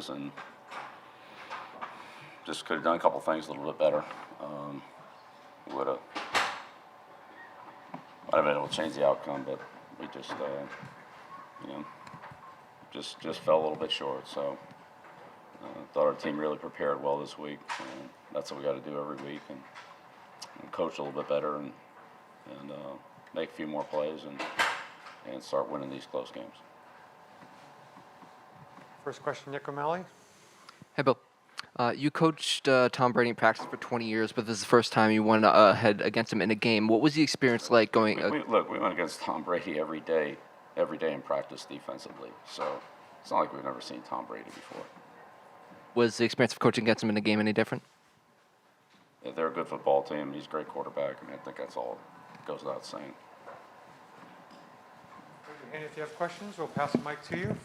and just could have done a couple things a little bit better. Would have might have been able to change the outcome, but we just just fell a little bit short. So thought our team really prepared well this week. That's what we got to do every week, and coach a little bit better, and make a few more plays, and start winning these close games. First question, Nick O'Malley. Hey, Bill. You coached Tom Brady in practice for 20 years, but this is the first time you went ahead against him in a game. What was the experience like going? We went against Tom Brady every day in practice defensively. So it's not like we've never seen Tom Brady before. Was the experience of coaching against him in a game any different? Yeah, they're a good football team. He's a great quarterback. I mean, I think that's all goes without saying. Raise your hand if you have questions. We'll pass the mic to you.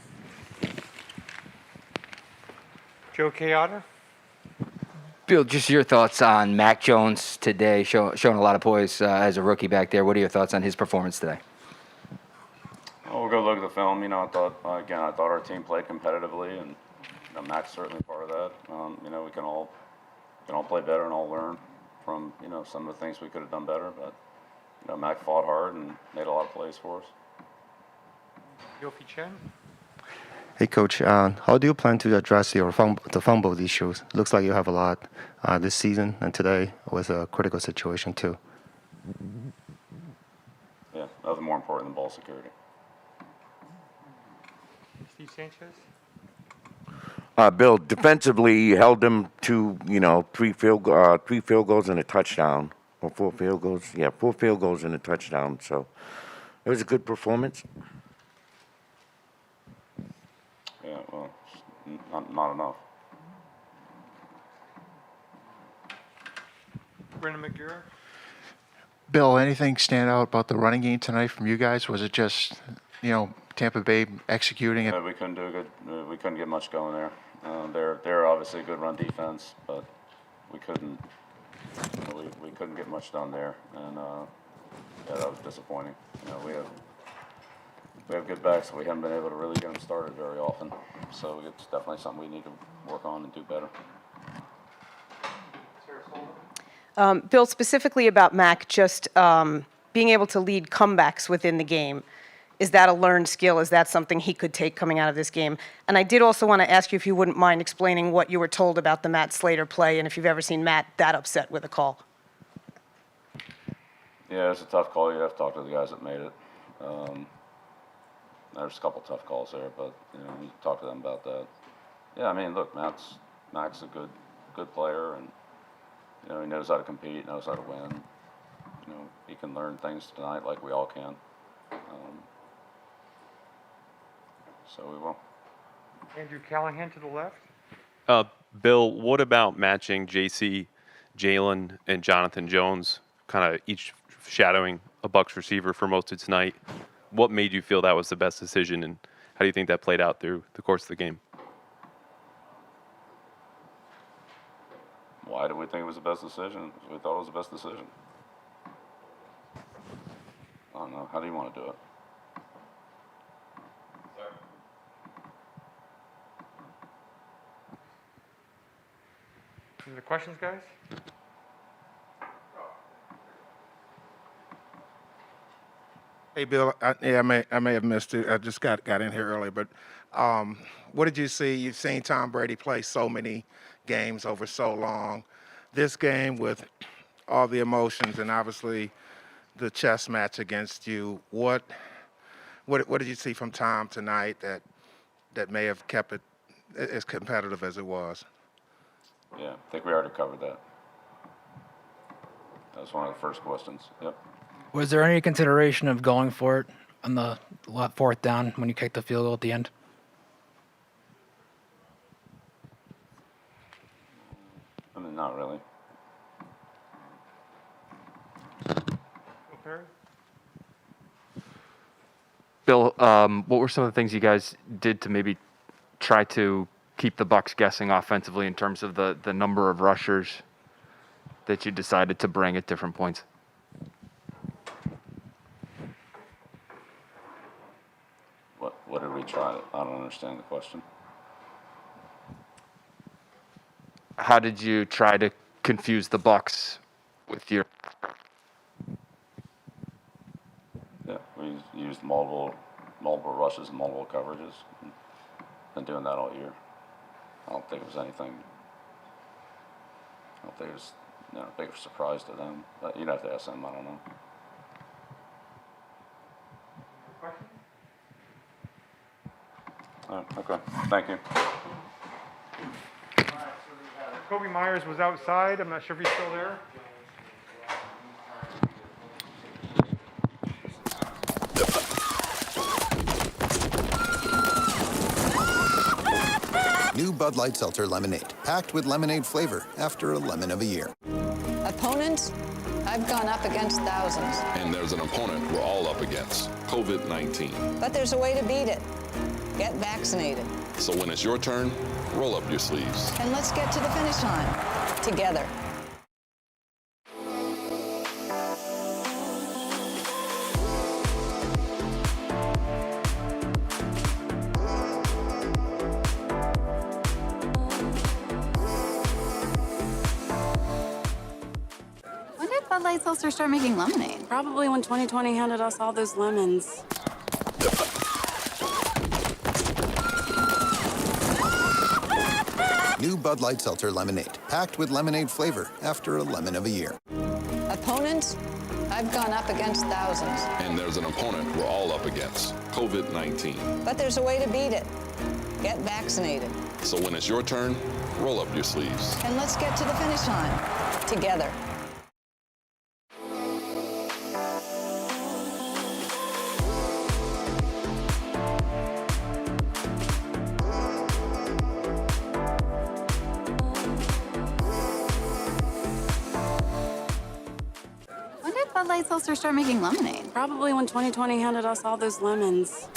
Joe Kayada. Bill, just your thoughts on Mac Jones today, showing a lot of poise as a rookie back there. What are your thoughts on his performance today? Well, we'll go look at the film. I thought our team played competitively, and Mac's certainly part of that. We can all play better and all learn from some of the things we could have done better. But Mac fought hard and made a lot of plays for us. Yoki Chen. Hey, Coach, how do you plan to address the fumble issues? Looks like you have a lot this season, and today was a critical situation, too. Yeah, nothing more important than ball security. Steve Sanchez. Bill, defensively, you held them to, three field goals and a touchdown, or 4 field goals. Yeah, 4 field goals and a touchdown. So it was a good performance. Yeah, well, not enough. Brendan McGurr. Bill, anything stand out about the running game tonight from you guys? Was it just, Tampa Bay executing it? We couldn't do we couldn't get much going there. They're obviously a good run defense, but we couldn't get much done there, and that was disappointing. We have good backs, but we haven't been able to really get them started very often. So it's definitely something we need to work on and do better. Bill, specifically about Mac, just being able to lead comebacks within the game, is that a learned skill? Is that something he could take coming out of this game? And I did also want to ask you if you wouldn't mind explaining what you were told about the Matt Slater play, and if you've ever seen Matt that upset with a call. Yeah, it's a tough call. You have to talk to the guys that made it. There's a couple tough calls there, but you talk to them about that. Yeah, I mean, look, Mac's a good player, and he knows how to compete, knows how to win. He can learn things tonight like we all can. So we will. Andrew Callahan to the left. Bill, what about matching JC, Jalen, and Jonathan Jones, kind of each shadowing a Bucs receiver for most of tonight? What made you feel that was the best decision, and how do you think that played out through the course of the game? Why did we think it was the best decision? We thought it was the best decision. I don't know. How do you want to do it? Any other questions, guys? Hey, Bill, I may have missed it. I just got in here early, but what did you see? You've seen Tom Brady play so many games over so long. This game with all the emotions and obviously the chess match against you, what did you see from Tom tonight that may have kept it as competitive as it was? Yeah, I think we already covered that. That was one of the first questions. Yep. Was there any consideration of going for it on the 4th down when you kicked the field goal at the end? I mean, not really. Okay. Bill, what were some of the things you guys did to maybe try to keep the Bucs guessing offensively in terms of the number of rushers that you decided to bring at different points? What did we try? I don't understand the question. how did you try to confuse the Bucs with your? Yeah, we used multiple rushes and multiple coverages. Been doing that all year. I don't think it was anything. I don't think it was a big surprise to them. But you'd have to ask them. I don't know. Okay. Thank you. Kobe Myers was outside. I'm not sure if he's still there. New Bud Light Seltzer Lemonade, packed with lemonade flavor after a lemon of a year. Opponents? I've gone up against thousands. And there's an opponent we're all up against, COVID-19. But there's a way to beat it. Get vaccinated. So when it's your turn, roll up your sleeves. And let's get to the finish line together. When did Bud Light Seltzer start making lemonade? Probably when 2020 handed us all those lemons. New Bud Light Seltzer Lemonade, packed with lemonade flavor after a lemon of a year. Opponents? I've gone up against thousands. And there's an opponent we're all up against, COVID-19. But there's a way to beat it. Get vaccinated. So when it's your turn, roll up your sleeves. And let's get to the finish line together. When did Bud Light Seltzer start making lemonade? Probably when 2020 handed us all those lemons.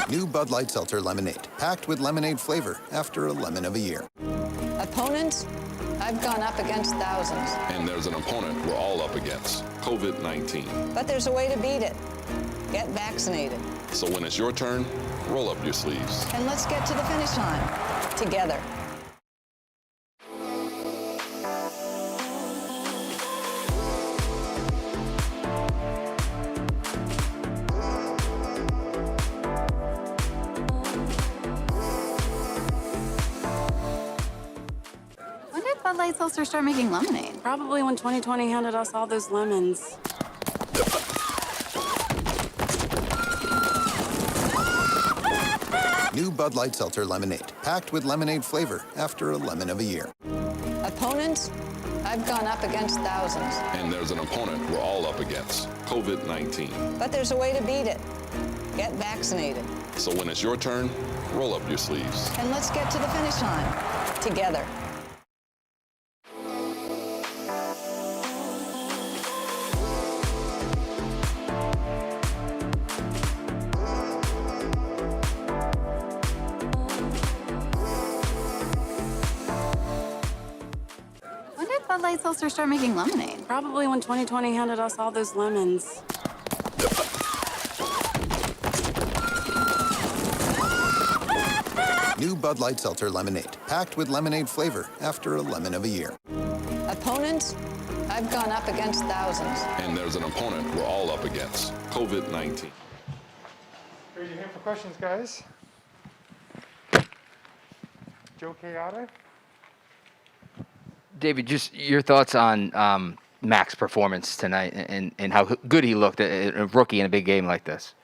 New Bud Light Seltzer Lemonade, packed with lemonade flavor after a lemon of a year. Opponents? I've gone up against thousands. And there's an opponent we're all up against, COVID-19. But there's a way to beat it. Get vaccinated. So when it's your turn, roll up your sleeves. And let's get to the finish line together. When did Bud Light Seltzer start making lemonade? Probably when 2020 handed us all those lemons. New Bud Light Seltzer Lemonade, packed with lemonade flavor after a lemon of a year. Opponents? I've gone up against thousands. And there's an opponent we're all up against, COVID-19. But there's a way to beat it. Get vaccinated. So when it's your turn, roll up your sleeves. And let's get to the finish line together. When did Bud Light Seltzer start making lemonade? Probably when 2020 handed us all those lemons. New Bud Light Seltzer Lemonade, packed with lemonade flavor after a lemon of a year. Opponents? I've gone up against thousands. And there's an opponent we're all up against, COVID-19. Raise your hand for questions, guys. Joe Kayada? David, just your thoughts on Mac's performance tonight and how good he looked at a rookie in a big game like this.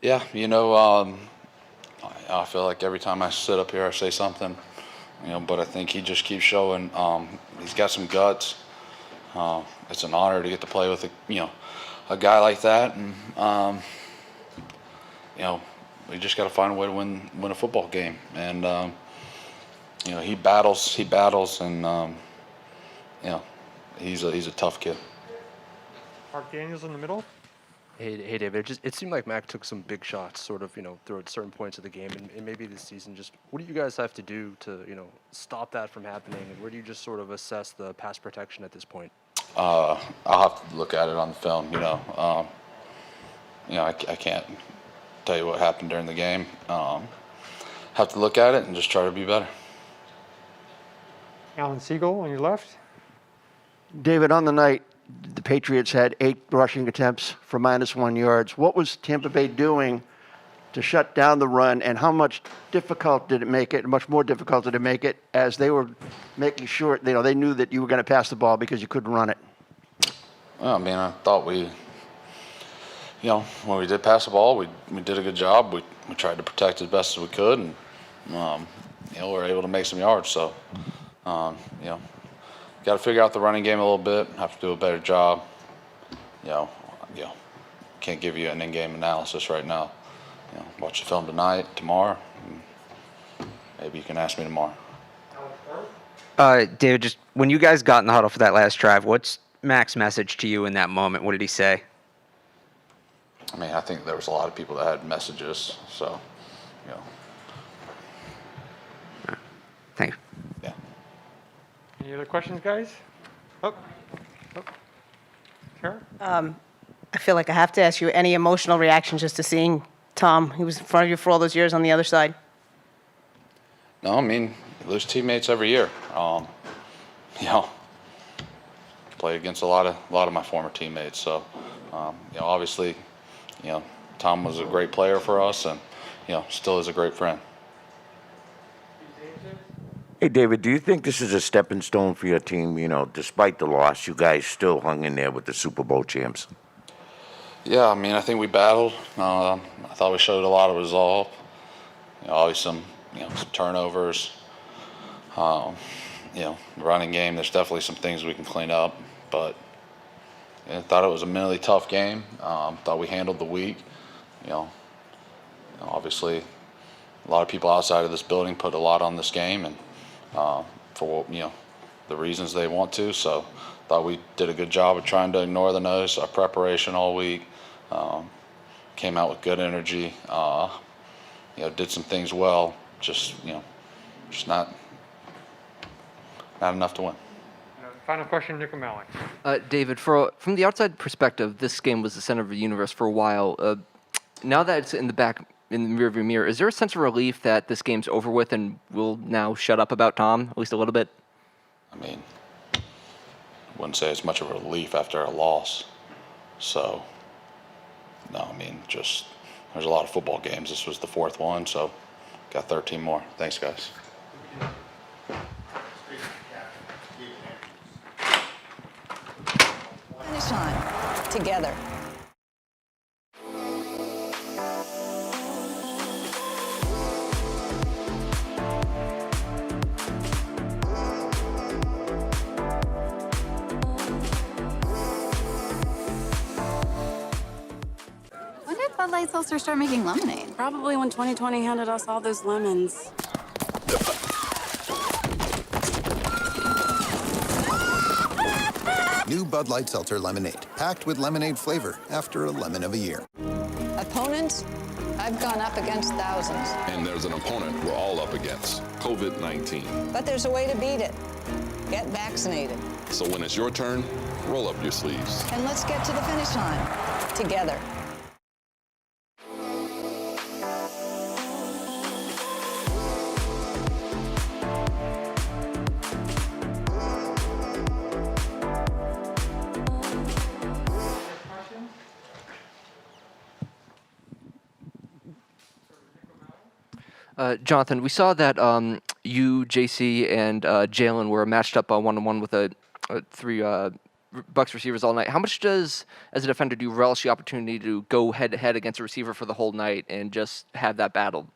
Yeah, I feel like every time I sit up here, I say something, but I think he just keeps showing he's got some guts. It's an honor to get to play with a guy like that, and we just got to find a way to win a football game. And he battles, and he's a tough kid. Mark Daniels in the middle. Hey, David. It seemed like Mac took some big shots, sort of, throughout certain points of the game, and maybe this season. Just what do you guys have to do to, stop that from happening? And where do you just sort of assess the pass protection at this point? I'll have to look at it on the film. I tell you what happened during the game. Have to look at it and just try to be better. Alan Siegel on your left. David, on the night, the Patriots had 8 rushing attempts for -1 yards. What was Tampa Bay doing to shut down the run, and how much difficult did it make it, much more difficult did it make it, as they were making sure, they knew that you were going to pass the ball because you couldn't run it? Well, I mean, I thought when we did pass the ball, we did a good job. We tried to protect as best as we could, and we were able to make some yards. So, got to figure out the running game a little bit. Have to do a better job. Can't give you an in-game analysis right now. Watch the film tonight, tomorrow. Maybe you can ask me tomorrow. David, just when you guys got in the huddle for that last drive, what's Mac's message to you in that moment? What did he say? I mean, I think there was a lot of people that had messages. So, Thank you. Yeah. Any other questions, guys? Sure. I feel like I have to ask you, any emotional reaction just to seeing Tom, he was in front of you for all those years, on the other side? No, I mean, you lose teammates every year. Play against a lot of my former teammates. So, obviously, Tom was a great player for us, and still is a great friend. Hey, David, do you think this is a stepping stone for your team? Despite the loss, you guys still hung in there with the Super Bowl champs. Yeah, I mean, I think we battled. I thought we showed a lot of resolve. Always some turnovers. Running game, there's definitely some things we can clean up. But I thought it was a mentally tough game. Thought we handled the week. Obviously, a lot of people outside of this building put a lot on this game, and for the reasons they want to. So, thought we did a good job of trying to ignore the noise. Our preparation all week. Came out with good energy. Did some things well. Just not enough to win. Final question, Nick O'Malley. David, from the outside perspective, this game was the center of the universe for a while. Now that it's in the rearview mirror, is there a sense of relief that this game's over with and we'll now shut up about Tom, at least a little bit? I mean, I wouldn't say it's much of a relief after a loss. So, no, I mean, just there's a lot of football games. This was the 4th one, so got 13 more. Thanks, guys. Finish line. Together. When did Bud Light Seltzer start making lemonade? Probably when 2020 handed us all those lemons. New Bud Light Seltzer Lemonade, packed with lemonade flavor after a lemon of a year. Opponents? I've gone up against thousands. And there's an opponent we're all up against, COVID-19. But there's a way to beat it. Get vaccinated. So when it's your turn, roll up your sleeves. And let's get to the finish line. Together. Jonathan, we saw that you, JC, and Jalen were matched up one-on-one with three Bucs receivers all night. How much does, as a defender, do you relish the opportunity to go head-to-head against a receiver for the whole night and just have that battle?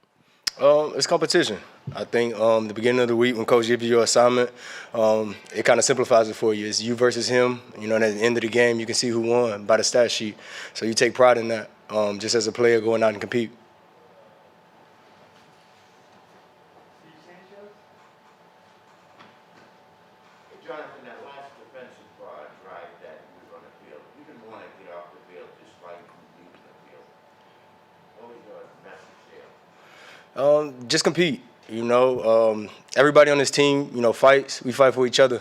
It's competition. I think the beginning of the week when coach gives you your assignment, it kind of simplifies it for you. It's you versus him. And at the end of the game, you can see who won by the stat sheet. So you take pride in that, just as a player going out and compete. Jonathan, that last defensive drive that you were on the field, you didn't want to get off the field despite leaving the field. What was your message there? Just compete. Everybody on this team, fights. We fight for each other.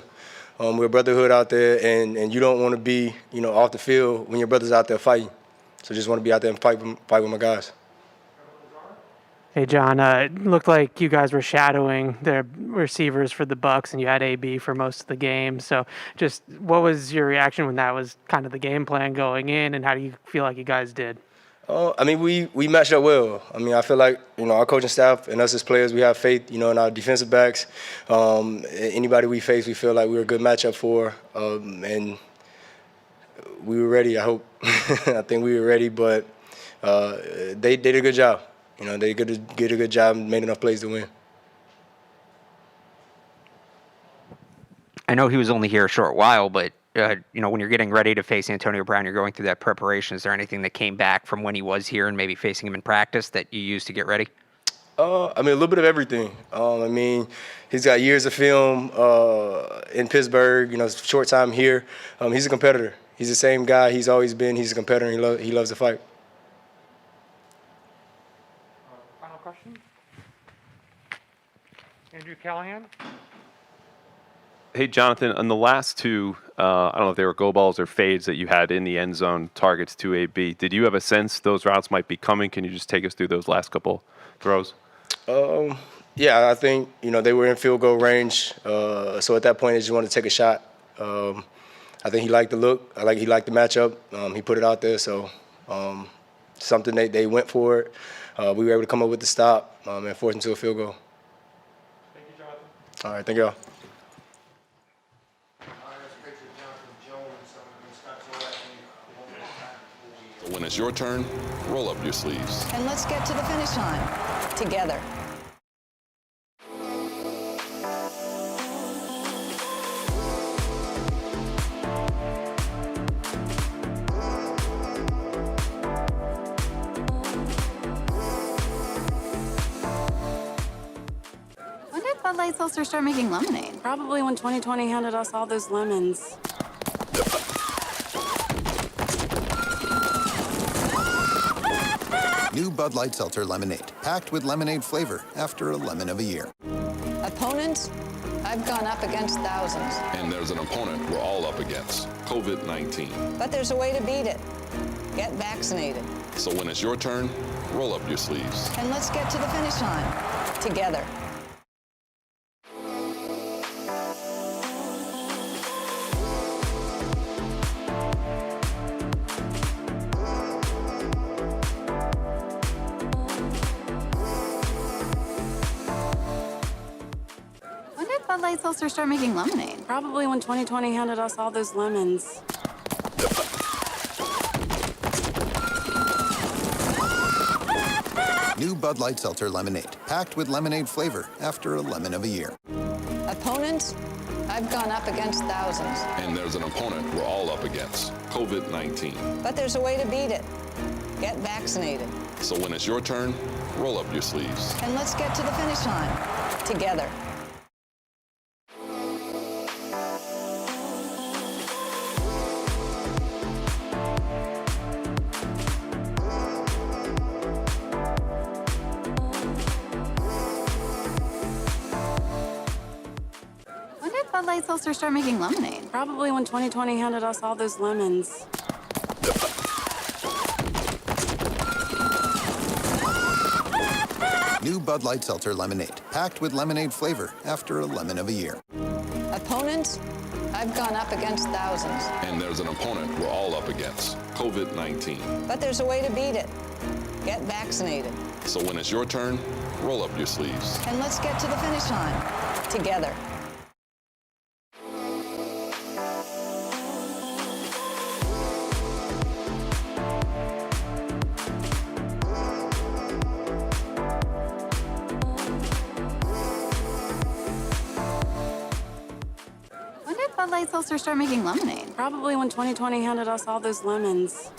We're a brotherhood out there, and you don't want to be, off the field when your brother's out there fighting. So just want to be out there and fight with my guys. Hey, John. It looked like you guys were shadowing the receivers for the Bucks, and you had AB for most of the game. So, just what was your reaction when that was kind of the game plan going in, and how do you feel like you guys did? I mean, we matched up well. I mean, I feel like, our coaching staff and us as players, we have faith, in our defensive backs. Anybody we face, we feel like we're a good matchup for. And we were ready, I hope. I think we were ready, but they did a good job. They did a good job and made enough plays to win. I know he was only here a short while, but when you're getting ready to face Antonio Brown, you're going through that preparation. Is there anything that came back from when he was here and maybe facing him in practice that you used to get ready? I mean, a little bit of everything. I mean, he's got years of film in Pittsburgh, short time here. He's a competitor. He's the same guy he's always been. He's a competitor, and he loves to fight. Final question? Andrew Callahan? Hey, Jonathan, on the last two, I don't know if they were go balls or fades that you had in the end zone targets to AB, did you have a sense those routes might be coming? Can you just take us through those last couple throws? Yeah, I think, they were in field goal range. So at that point, they just wanted to take a shot. I think he liked the look. He liked the matchup. He put it out there. So something they went for it. We were able to come up with the stop and force him to a field goal. Thank you, Jonathan. All right, thank y'all. When it's your turn, roll up your sleeves. And let's get to the finish line together. When did Bud Light Seltzer start making lemonade? Probably when 2020 handed us all those lemons. New Bud Light Seltzer Lemonade, packed with lemonade flavor after a lemon of a year. Opponents? I've gone up against thousands. And there's an opponent we're all up against, COVID-19. But there's a way to beat it. Get vaccinated. So when it's your turn, roll up your sleeves. And let's get to the finish line together. Bud Light Seltzer start making lemonade? Probably when 2020 handed us all those lemons. New Bud Light Seltzer Lemonade, packed with lemonade flavor after a lemon of a year. Opponents? I've gone up against thousands. And there's an opponent we're all up against, COVID-19. But there's a way to beat it. Get vaccinated. So when it's your turn, roll up your sleeves. And let's get to the finish line together. Bud Light Seltzer start making lemonade? Probably when 2020 handed us all those lemons. New Bud Light Seltzer Lemonade, packed with lemonade flavor after a lemon of a year. Opponents? I've gone up against thousands. And there's an opponent we're all up against, COVID-19. But there's a way to beat it. Get vaccinated. So when it's your turn, roll up your sleeves. And let's get to the finish line together. Bud Light Seltzer start making lemonade? Probably when 2020 handed us all those lemons.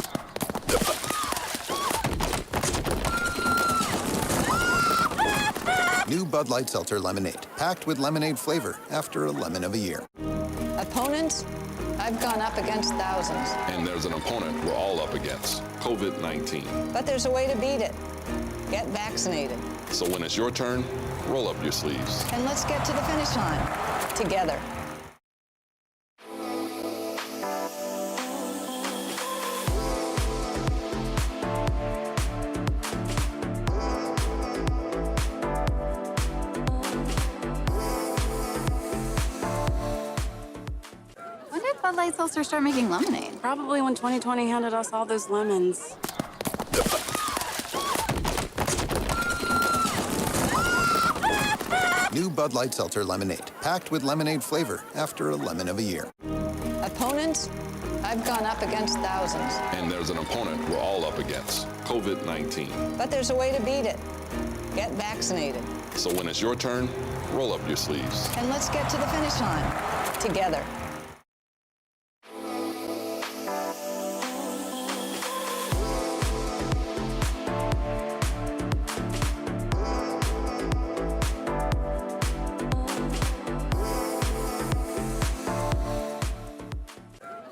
New Bud Light Seltzer Lemonade, packed with lemonade flavor after a lemon of a year. Opponents? I've gone up against thousands. And there's an opponent we're all up against, COVID-19. But there's a way to beat it. Get vaccinated. So when it's your turn, roll up your sleeves. And let's get to the finish line together. Light Seltzer start making lemonade? Probably when 2020 handed us all those lemons. New Bud Light Seltzer Lemonade, packed with lemonade flavor after a lemon of a year. Opponents? I've gone up against thousands. And there's an opponent we're all up against, COVID-19. But there's a way to beat it. Get vaccinated. So when it's your turn, roll up your sleeves. And let's get to the finish line together.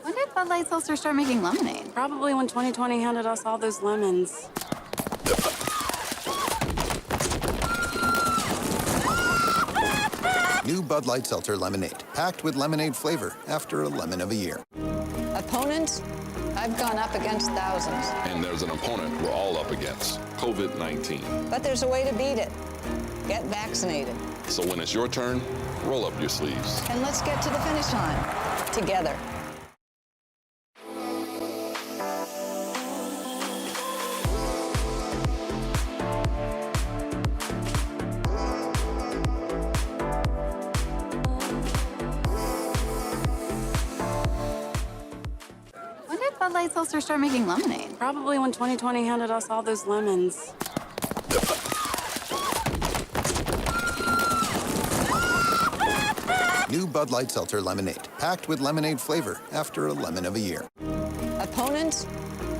When did Bud Light Seltzer start making lemonade? Probably when 2020 handed us all those lemons. New Bud Light Seltzer Lemonade, packed with lemonade flavor after a lemon of a year. Opponents? I've gone up against thousands. And there's an opponent we're all up against, COVID-19. But there's a way to beat it. Get vaccinated. So when it's your turn, roll up your sleeves. And let's get to the finish line together. When did Bud Light Seltzer start making lemonade? Probably when 2020 handed us all those lemons. New Bud Light Seltzer Lemonade, packed with lemonade flavor after a lemon of a year. Opponents?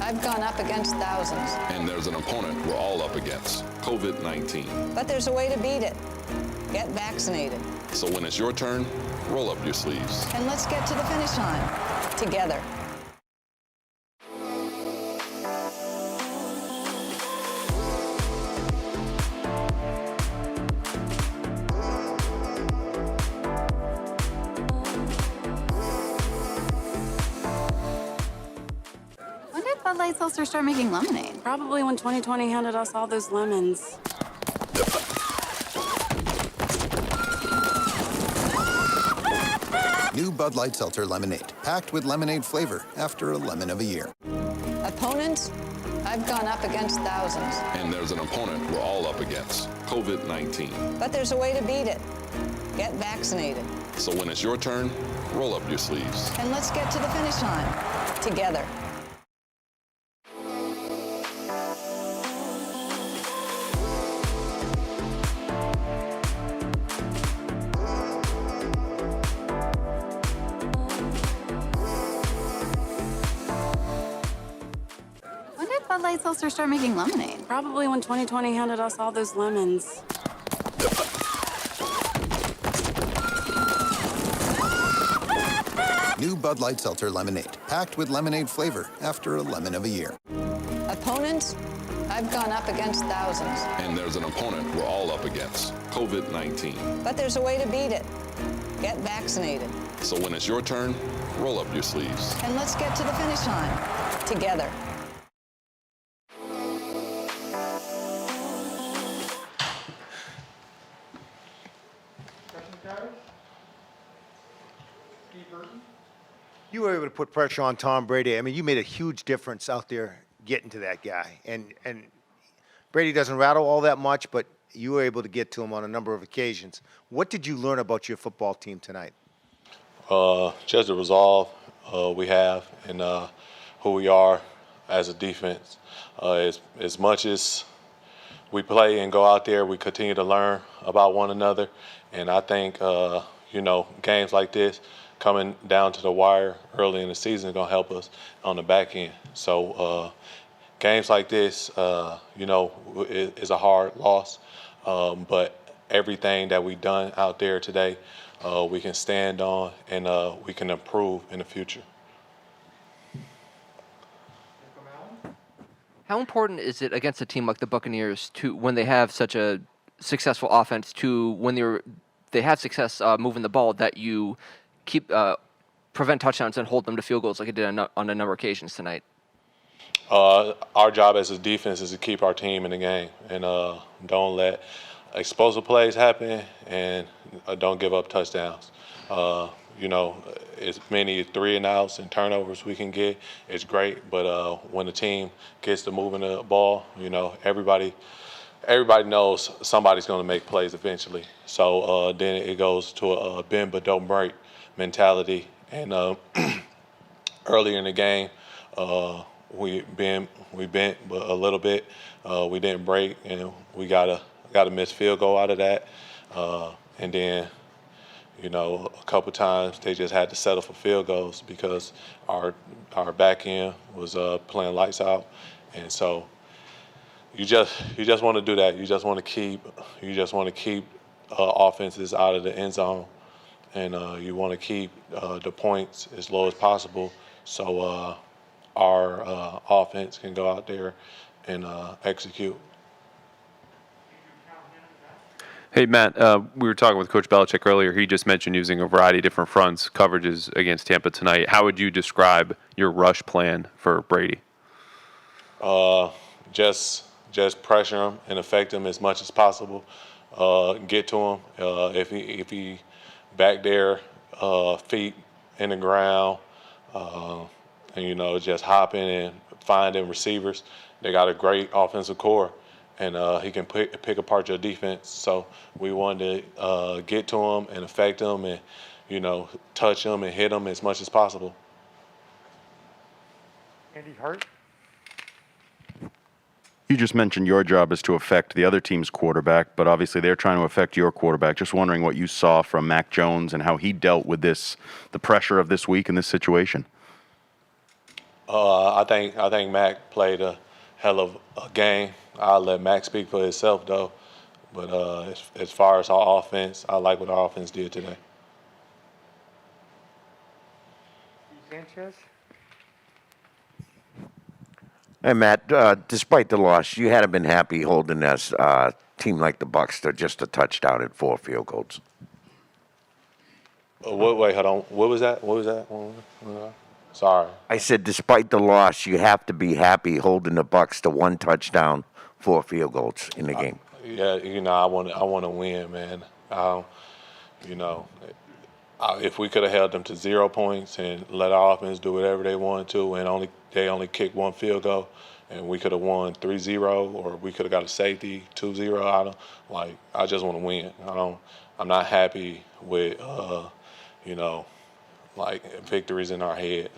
I've gone up against thousands. And there's an opponent we're all up against, COVID-19. But there's a way to beat it. Get vaccinated. So when it's your turn, roll up your sleeves. And let's get to the finish line together. When did Bud Light Seltzer start making lemonade? Probably when 2020 handed us all those lemons. New Bud Light Seltzer Lemonade, packed with lemonade flavor after a lemon of a year. Opponents? I've gone up against thousands. And there's an opponent we're all up against, COVID-19. But there's a way to beat it. Get vaccinated. So when it's your turn, roll up your sleeves. And let's get to the finish line together. When did Bud Light Seltzer start making lemonade? Probably when 2020 handed us all those lemons. New Bud Light Seltzer Lemonade, packed with lemonade flavor after a lemon of a year. Opponents? I've gone up against thousands. And there's an opponent we're all up against, COVID-19. But there's a way to beat it. Get vaccinated. So when it's your turn, roll up your sleeves. And let's get to the finish line together. You were able to put pressure on Tom Brady. I mean, you made a huge difference out there getting to that guy. And Brady doesn't rattle all that much, but you were able to get to him on a number of occasions. What did you learn about your football team tonight? Just the resolve we have and who we are as a defense. As much as we play and go out there, we continue to learn about one another. And I think, games like this, coming down to the wire early in the season is going to help us on the back end. So games like this, is a hard loss. But everything that we've done out there today, we can stand on and we can improve in the future. How important is it against a team like the Buccaneers to, when they have such a successful offense, to when they have success moving the ball, that you keep prevent touchdowns and hold them to field goals like it did on a number of occasions tonight? Our job as a defense is to keep our team in the game and don't let explosive plays happen and don't give up touchdowns. as many 3-and-outs and turnovers we can get, it's great. But when the team gets to moving the ball, everybody knows somebody's going to make plays eventually. So then it goes to a bend but don't break mentality. And earlier in the game, we bent but a little bit. We didn't break, and we got a missed field goal out of that. And then, a couple times they just had to settle for field goals because our back end was playing lights out, and so you just want to do that. You just want to keep offenses out of the end zone, and you want to keep the points as low as possible, so our offense can go out there and execute. Hey, Matt, we were talking with Coach Belchick earlier. He just mentioned using a variety of different fronts, coverages against Tampa tonight. How would you describe your rush plan for Brady? Just pressure him and affect him as much as possible. Get to him. If he back there, feet in the ground, and just hopping and finding receivers. They got a great offensive core, and he can pick apart your defense. So we wanted to get to him and affect him, and touch him and hit him as much as possible. Andy Hart. You just mentioned your job is to affect the other team's quarterback, but obviously they're trying to affect your quarterback. Just wondering what you saw from Mac Jones and how he dealt with the pressure of this week in this situation. I think Mac played a hell of a game. I'll let Mac speak for himself, though. But as far as our offense, I like what our offense did today. Sanchez. Hey, Matt, despite the loss, you hadn't been happy holding this team like the Bucs to just a touchdown and 4 field goals. Wait, hold on. What was that? Sorry. I said, despite the loss, you have to be happy holding the Bucs to 1 touchdown, 4 field goals in the game. Yeah, I want to win, man. If we could have held them to 0 points and let our offense do whatever they wanted to, and they only kicked 1 field goal, and we could have won 3-0, or we could have got a safety 2-0 out of. I just want to win. I'm not happy with victories in our head.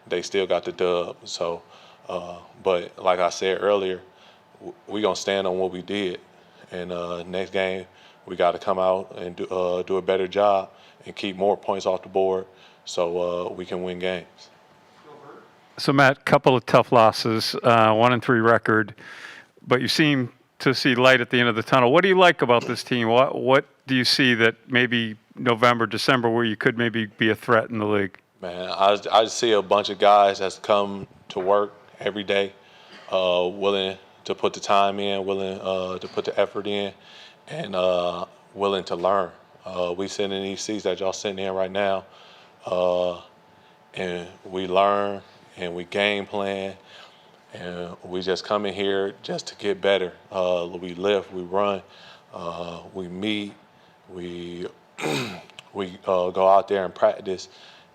They still got the dub. So, but like I said earlier, we gonna stand on what we did, and next game we got to come out and do a better job and keep more points off the board, so we can win games. So Matt, couple of tough losses, 1-3 record, but you seem to see light at the end of the tunnel. What do you like about this team? What do you see that maybe November, December, where you could maybe be a threat in the league? Man, I just see a bunch of guys that's come to work every day, willing to put the time in, willing to put the effort in, and willing to learn. We sit in these seats that y'all sitting in right now, and we learn and we game plan, and we just come in here just to get better. We lift, we run, we meet, we go out there and practice,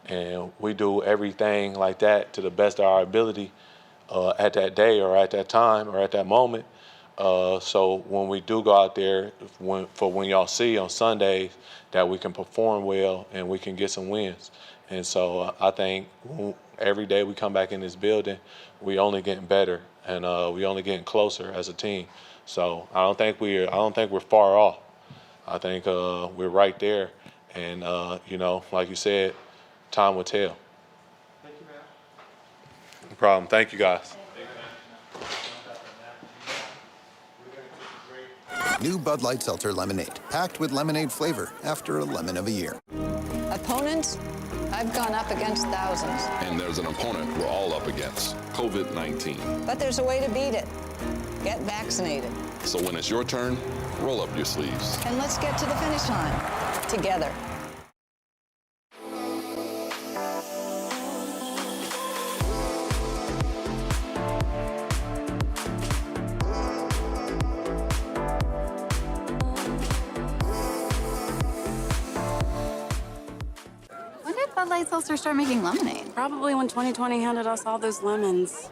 and we do everything like that to the best of our ability at that day or at that time or at that moment. So when we do go out there, when y'all see on Sundays that we can perform well and we can get some wins. And so I think every day we come back in this building, we only getting better, and we only getting closer as a team. So I don't think we're far off. I think we're right there, and like you said, time will tell. Thank you, Matt. No problem. Thank you, guys. New Bud Light Seltzer Lemonade, packed with lemonade flavor after a lemon of a year. Opponents? I've gone up against thousands. And there's an opponent we're all up against, COVID-19. But there's a way to beat it. Get vaccinated. So when it's your turn, roll up your sleeves. And let's get to the finish line together. Light Seltzer start making lemonade? Probably when 2020 handed us all those lemons.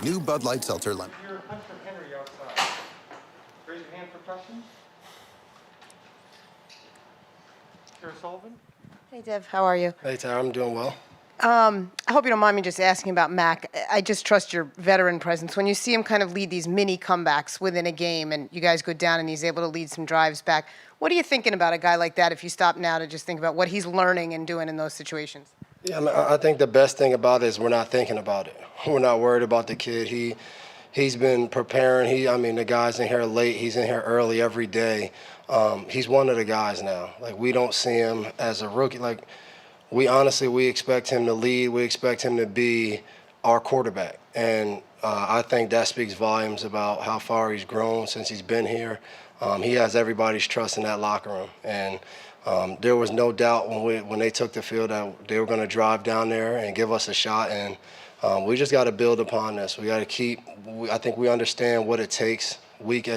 New Bud Light Seltzer Lemon. You're a punch from Henry outside. Raise your hand for questions. Sarah Sullivan? Hey, Dev, how are you? Hey, Tyra, I'm doing well. I hope you don't mind me just asking about Mac. I just trust your veteran presence. When you see him kind of lead these mini comebacks within a game and you guys go down and he's able to lead some drives back, what are you thinking about a guy like that if you stop now to just think about what he's learning and doing in those situations? Yeah, I mean, I think the best thing about it is we're not thinking about it. We're not worried about the kid. He's been preparing. The guy's in here late. He's in here early every day. He's one of the guys now. Like, we don't see him as a rookie. Like, we expect him to lead. We expect him to be our quarterback. And I think that speaks volumes about how far he's grown since he's been here. He has everybody's trust in that locker room. And there was no doubt when they took the field that they were going to drive down there and give us a shot. And we just got to build upon this. We got to I think we understand what it takes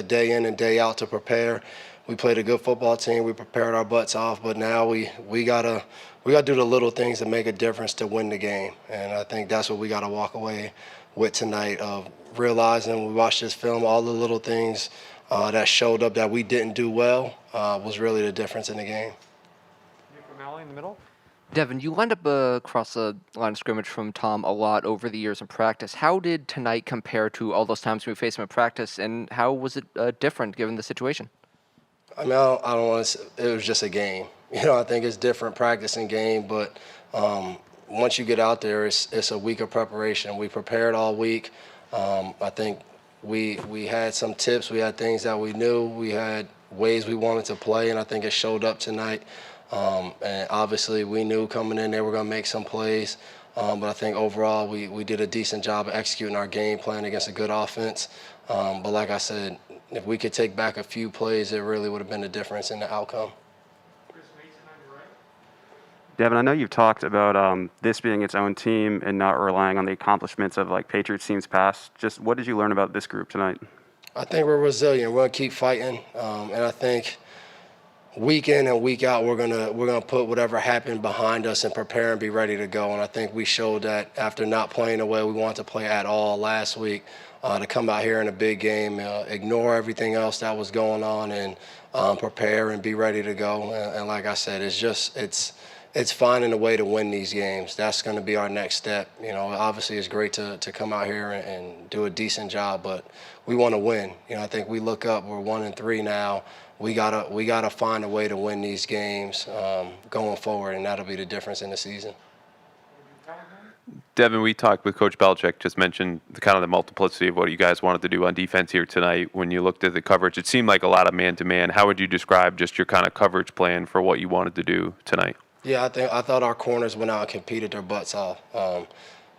day in and day out to prepare. We played a good football team. We prepared our butts off, but now we gotta do the little things that make a difference to win the game. And I think that's what we gotta walk away with tonight, of realizing we watched this film, all the little things that showed up that we didn't do well was really the difference in the game. Nick O'Malley in the middle. Devin, you lined up across the line of scrimmage from Tom a lot over the years in practice. How did tonight compare to all those times we faced him in practice, and how was it different given the situation? I mean, I don't want to. It was just a game. I think it's different practice and game, but once you get out there, it's a week of preparation. We prepared all week. I think we had some tips. We had things that we knew. We had ways we wanted to play, and I think it showed up tonight. And obviously, we knew coming in there we're going to make some plays. But I think overall we did a decent job of executing our game plan against a good offense. But like I said, if we could take back a few plays, it really would have been a difference in the outcome. Devin, I know you've talked about this being its own team and not relying on the accomplishments of Patriots teams past. Just what did you learn about this group tonight? I think we're resilient. We're going to keep fighting. And I think week in and week out, we're gonna put whatever happened behind us and prepare and be ready to go. And I think we showed that after not playing the way we wanted to play at all last week, to come out here in a big game, ignore everything else that was going on, and prepare and be ready to go. And like I said, it's finding a way to win these games. That's going to be our next step. Obviously it's great to come out here and do a decent job, but we want to win. I think we look up, we're 1-3 now. We gotta find a way to win these games going forward, and that'll be the difference in the season. Devin, we talked with Coach Belchick, just mentioned the multiplicity of what you guys wanted to do on defense here tonight. When you looked at the coverage, it seemed like a lot of man-to-man. How would you describe just your kind of coverage plan for what you wanted to do tonight? Yeah, I thought our corners went out and competed their butts off.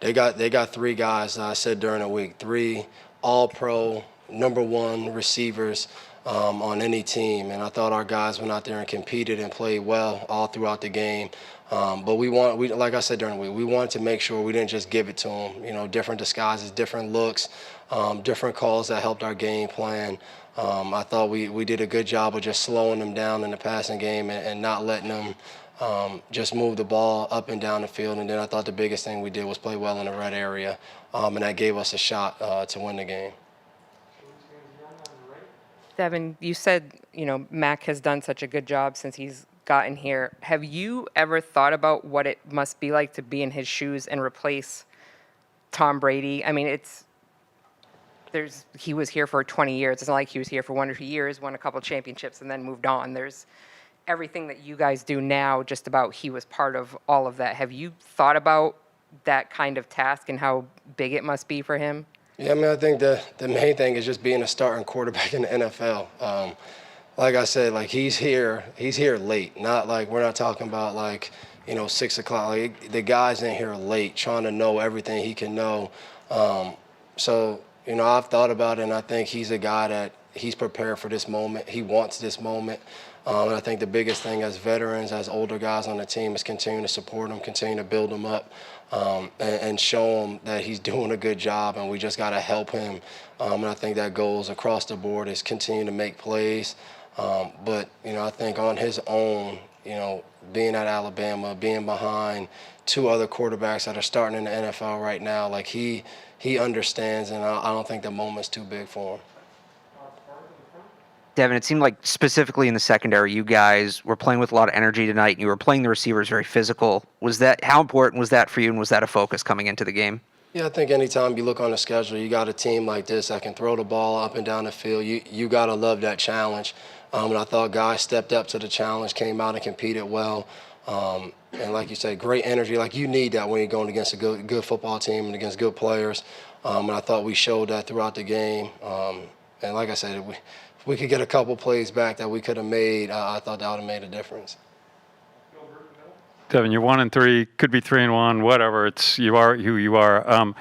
They got three guys, I said during the week, 3 all-pro, #1 receivers on any team. And I thought our guys went out there and competed and played well all throughout the game. But like I said during the week, we wanted to make sure we didn't just give it to them. Different disguises, different looks, different calls that helped our game plan. I thought we did a good job of just slowing them down in the passing game and not letting them just move the ball up and down the field. And then I thought the biggest thing we did was play well in the red area, and that gave us a shot to win the game. Devin, you said, Mac has done such a good job since he's gotten here. Have you ever thought about what it must be like to be in his shoes and replace Tom Brady? I mean, he was here for 20 years. It's not like he was here for 1 or 2 years, won a couple championships, and then moved on. There's everything that you guys do now, just about he was part of all of that. Have you thought about that kind of task and how big it must be for him? Yeah, I think the main thing is just being a starting quarterback in the NFL. Like I said, he's here late. Not we're not talking about 6 o'clock. The guy's in here late, trying to know everything he can know. So I've thought about it, and I think he's a guy that he's prepared for this moment. He wants this moment. And I think the biggest thing as veterans, as older guys on the team, is continue to support him, continue to build him up, and show him that he's doing a good job, and we just got to help him. And I think that goes across the board is continue to make plays, But, I think on his own, being at Alabama, being behind two other quarterbacks that are starting in the NFL right now, like he understands, and I don't think the moment's too big for him. Devin, it seemed like specifically in the secondary, you guys were playing with a lot of energy tonight, and you were playing the receivers very physical. How important was that for you, and was that a focus coming into the game? Yeah, I think anytime you look on the schedule, you got a team like this that can throw the ball up and down the field. You got to love that challenge. And I thought guys stepped up to the challenge, came out and competed well. And like you said, great energy. Like you need that when you're going against a good football team and against good players. And I thought we showed that throughout the game. And like I said, if we could get a couple plays back that we could have made, I thought that would have made a difference. Devin, you're 1-3, could be 3-1, whatever. You are who you are.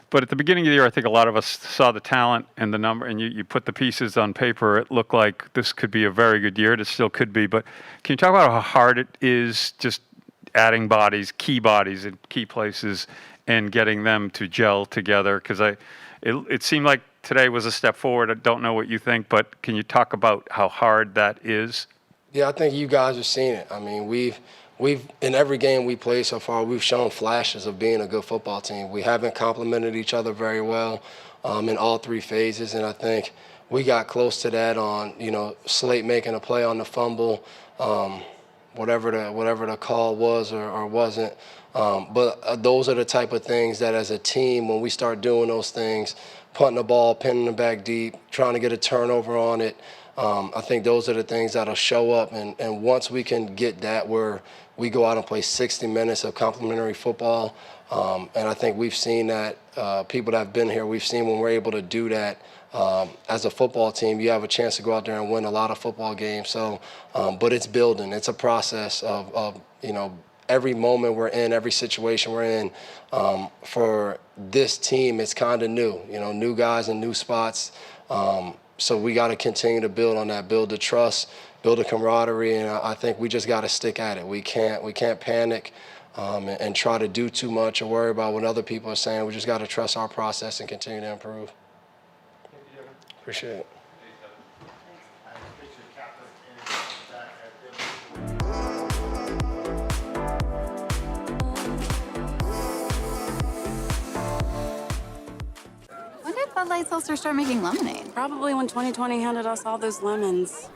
But at the beginning of the year, I think a lot of us saw the talent and the number, and you put the pieces on paper. It looked like this could be a very good year. It still could be. But can you talk about how hard it is just adding key bodies in key places, and getting them to gel together? Because it seemed like today was a step forward. I don't know what you think, but can you talk about how hard that is? Yeah, I think you guys have seen it. I mean, we've in every game we played so far, we've shown flashes of being a good football team. We haven't complemented each other very well in all three phases, and I think we got close to that on, Slate making a play on the fumble, whatever the call was or wasn't. But those are the type of things that as a team, when we start doing those things, punting the ball, pinning it back deep, trying to get a turnover on it, I think those are the things that'll show up. And once we can get that where we go out and play 60 minutes of complementary football, and I think we've seen that, people that have been here, we've seen when we're able to do that as a football team, you have a chance to go out there and win a lot of football games. So, but it's building. It's a process of every moment we're in, every situation we're in. For this team, it's kind of new, new guys in new spots. So we got to continue to build on that, build the trust, build the camaraderie, and I think we just got to stick at it. We can't panic and try to do too much or worry about what other people are saying. We just got to trust our process and continue to improve. Appreciate it. When did Bud Light Seltzer start making lemonade? Probably when 2020 handed us all those lemons.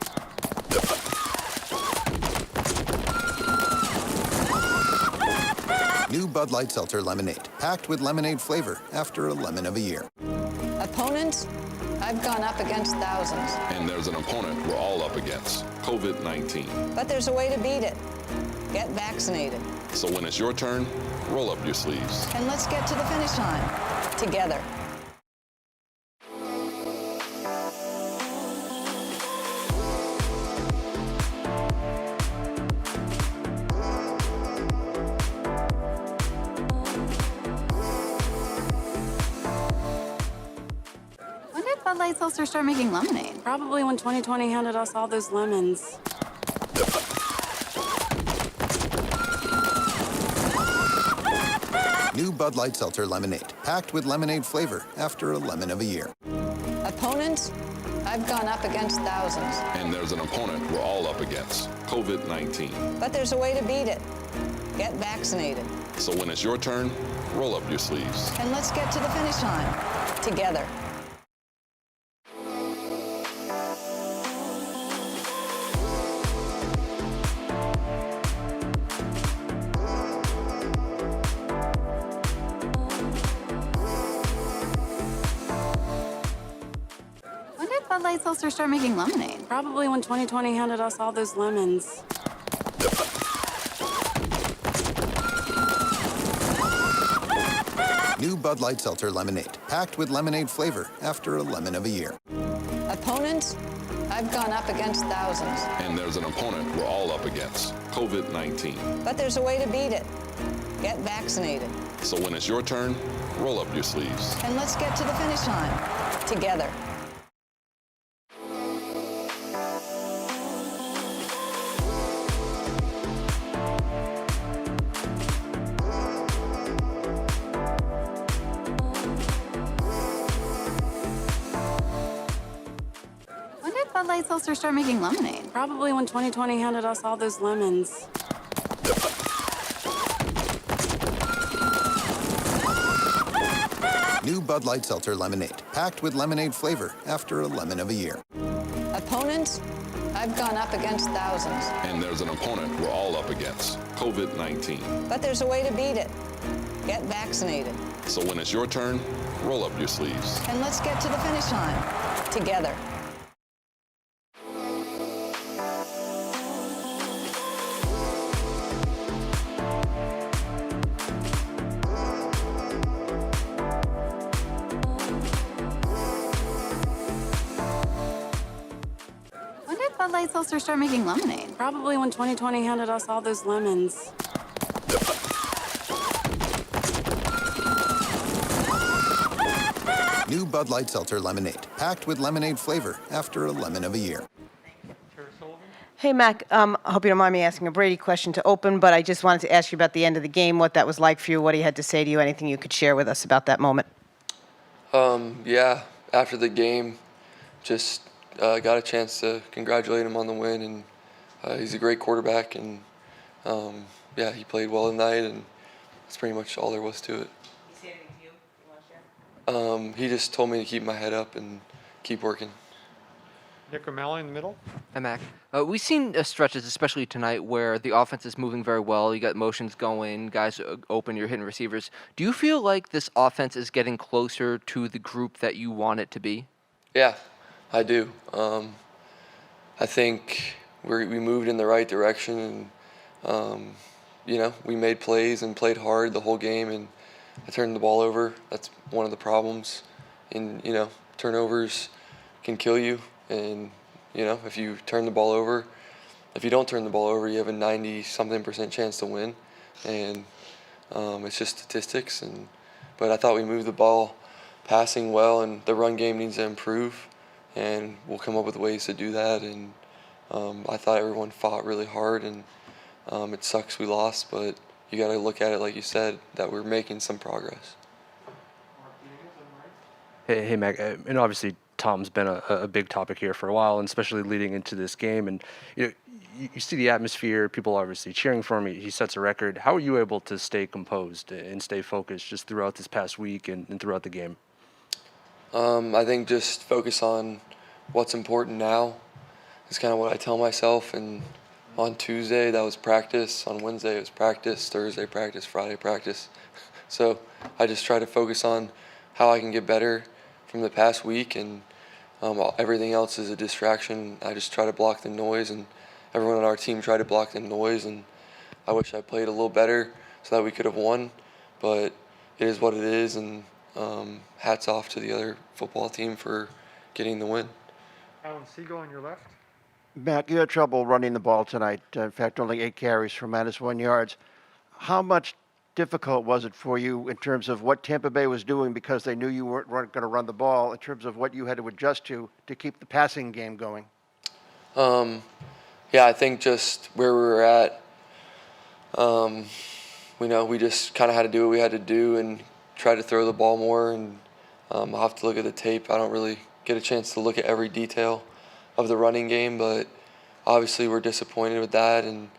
New Bud Light Seltzer Lemonade, packed with lemonade flavor after a lemon of a year. Opponents? I've gone up against thousands. And there's an opponent we're all up against, COVID-19. But there's a way to beat it. Get vaccinated. So when it's your turn, roll up your sleeves. And let's get to the finish line together. When did Bud Light Seltzer start making lemonade? Probably when 2020 handed us all those lemons. New Bud Light Seltzer Lemonade, packed with lemonade flavor after a lemon of a year. Opponents? I've gone up against thousands. And there's an opponent we're all up against, COVID-19. But there's a way to beat it. Get vaccinated. So when it's your turn, roll up your sleeves. And let's get to the finish line together. When did Bud Light Seltzer start making lemonade? Probably when 2020 handed us all those lemons. New Bud Light Seltzer Lemonade, packed with lemonade flavor after a lemon of a year. Opponents? I've gone up against thousands. And there's an opponent we're all up against, COVID-19. But there's a way to beat it. Get vaccinated. So when it's your turn, roll up your sleeves. And let's get to the finish line together. When did Bud Light Seltzer start making lemonade? Probably when 2020 handed us all those lemons. New Bud Light Seltzer Lemonade, packed with lemonade flavor after a lemon of a year. Opponents? I've gone up against thousands. And there's an opponent we're all up against, COVID-19. But there's a way to beat it. Get vaccinated. So when it's your turn, roll up your sleeves. And let's get to the finish line together. When did Bud Light Seltzer start making lemonade? Probably when 2020 handed us all those lemons. New Bud Light Seltzer Lemonade, packed with lemonade flavor after a lemon of a year. Hey, Mac, I hope you don't mind me asking a Brady question to open, but I just wanted to ask you about the end of the game, what that was like for you, what he had to say to you, anything you could share with us about that moment. Yeah, after the game, just got a chance to congratulate him on the win, and he's a great quarterback, and yeah, he played well tonight, and that's pretty much all there was to it. Did he say anything to you? You want to share? He just told me to keep my head up and keep working. Nick O'Malley in the middle. Hi, Mac. We've seen stretches, especially tonight, where the offense is moving very well. You got motions going, guys open, you're hitting receivers. Do you feel like this offense is getting closer to the group that you want it to be? Yeah, I do. I think we moved in the right direction, and we made plays and played hard the whole game, and I turned the ball over. That's one of the problems. And turnovers can kill you. And if you turn the ball over, if you don't turn the ball over, you have a 90-something% chance to win. And it's just statistics. But I thought we moved the ball passing well, and the run game needs to improve. And we'll come up with ways to do that. And I thought everyone fought really hard, and it sucks we lost, but you got to look at it like you said, that we're making some progress. Hey, Mac, and obviously Tom's been a big topic here for a while, and especially leading into this game. And you see the atmosphere, people obviously cheering for him. He sets a record. How are you able to stay composed and stay focused just throughout this past week and throughout the game? I think just focus on what's important now is kind of what I tell myself. And on Tuesday, that was practice. On Wednesday, it was practice. Thursday, practice. Friday, practice. So I just try to focus on how I can get better from the past week, and everything else is a distraction. I just try to block the noise, and everyone on our team tried to block the noise, and I wish I played a little better so that we could have won, but it is what it is, and hats off to the other football team for getting the win. Alan Siegel on your left. Mac, you had trouble running the ball tonight. In fact, only 8 carries for -1 yards. How much difficult was it for you in terms of what Tampa Bay was doing, because they knew you weren't going to run the ball, in terms of what you had to adjust to keep the passing game going? Yeah, I think just where we were at, we just kind of had to do what we had to do and try to throw the ball more. And I'll have to look at the tape. I don't really get a chance to look at every detail of the running game, but obviously we're disappointed with that, and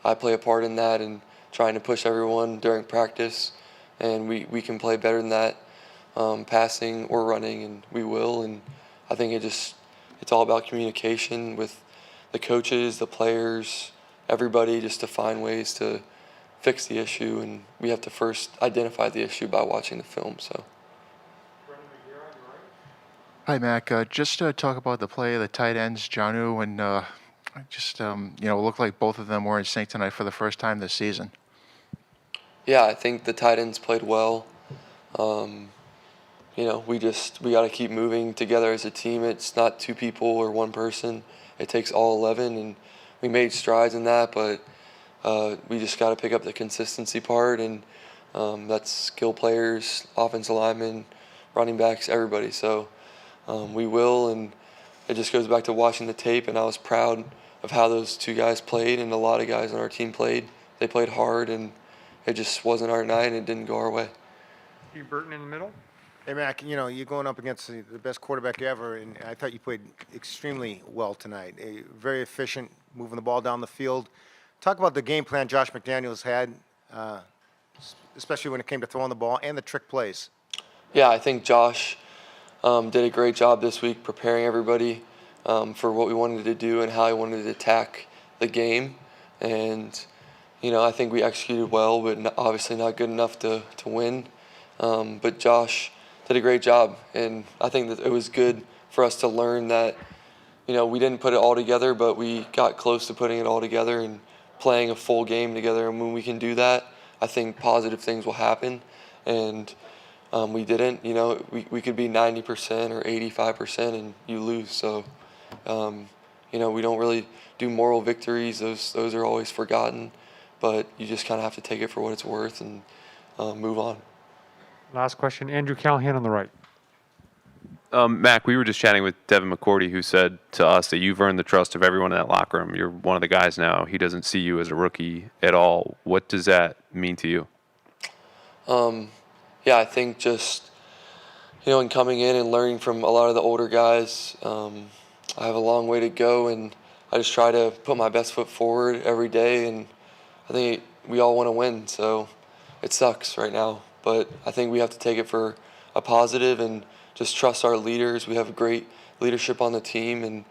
I play a part in that, and trying to push everyone during practice, and we can play better than that, passing or running, and we will. And I think it's all about communication with the coaches, the players, everybody, just to find ways to fix the issue, and we have to first identify the issue by watching the film. So. Hi, Mac. Just to talk about the play of the tight ends, Jonnu, and it looked like both of them were in sync tonight for the first time this season. Yeah, I think the tight ends played well. We got to keep moving together as a team. It's not 2 people or 1 person. It takes all 11, and we made strides in that, but we just got to pick up the consistency part, and that's skill players, offensive linemen, running backs, everybody. So we will, and it just goes back to watching the tape, and I was proud of how those 2 guys played, and a lot of guys on our team played. They played hard, and it just wasn't our night, and it didn't go our way. Steve Burton in the middle. Hey, Mac, you know, you're going up against the best quarterback ever, and I thought you played extremely well tonight. Very efficient, moving the ball down the field. Talk about the game plan Josh McDaniels had, especially when it came to throwing the ball and the trick plays. Yeah, I think Josh did a great job this week preparing everybody for what we wanted to do and how he wanted to attack the game. And, you know, I think we executed well, but obviously not good enough to win. But Josh did a great job, and I think that it was good for us to learn that, you know, we didn't put it all together, but we got close to putting it all together and playing a full game together. And when we can do that, I think positive things will happen. And we didn't. You know, we could be 90% or 85% and you lose. So, you know, we don't really do moral victories. Those are always forgotten. But you just kind of have to take it for what it's worth and move on. Last question, Andrew Callahan on the right. Mac, we were just chatting with Devin McCourty, who said to us that you've earned the trust of everyone in that locker room. You're one of the guys now. He doesn't see you as a rookie at all. What does that mean to you? Yeah, I think just, you know, in coming in and learning from a lot of the older guys, I have a long way to go, and I just try to put my best foot forward every day, and I think we all want to win, so it sucks right now. But I think we have to take it for a positive and just trust our leaders. We have great leadership on the team, and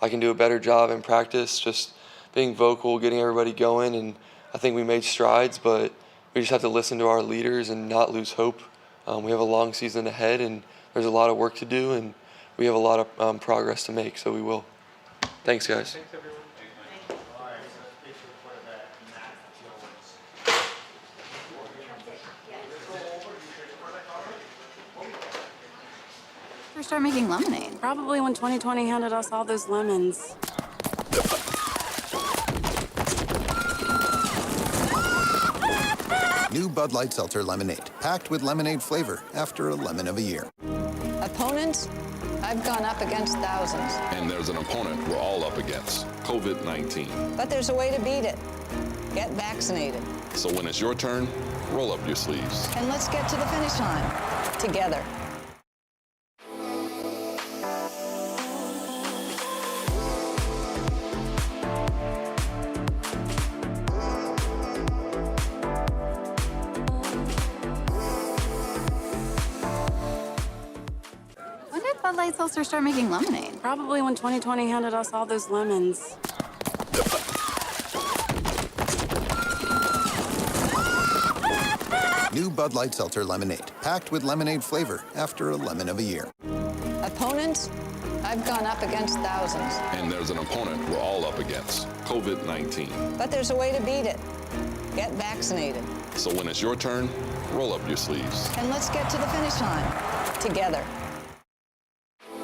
I can do a better job in practice, just being vocal, getting everybody going, and I think we made strides, but we just have to listen to our leaders and not lose hope. We have a long season ahead, and there's a lot of work to do, and we have a lot of progress to make, so we will. Thanks, guys. Thanks, everyone. Start making lemonade. Probably when 2020 handed us all those lemons. New Bud Light Seltzer Lemonade, packed with lemonade flavor after a lemon of a year. Opponents? I've gone up against thousands. And there's an opponent we're all up against, COVID-19. But there's a way to beat it. Get vaccinated. So when it's your turn, roll up your sleeves. And let's get to the finish line together. When did Bud Light Seltzer start making lemonade? Probably when 2020 handed us all those lemons. New Bud Light Seltzer Lemonade, packed with lemonade flavor after a lemon of a year. Opponents? I've gone up against thousands. And there's an opponent we're all up against, COVID-19. But there's a way to beat it. Get vaccinated. So when it's your turn, roll up your sleeves. And let's get to the finish line together.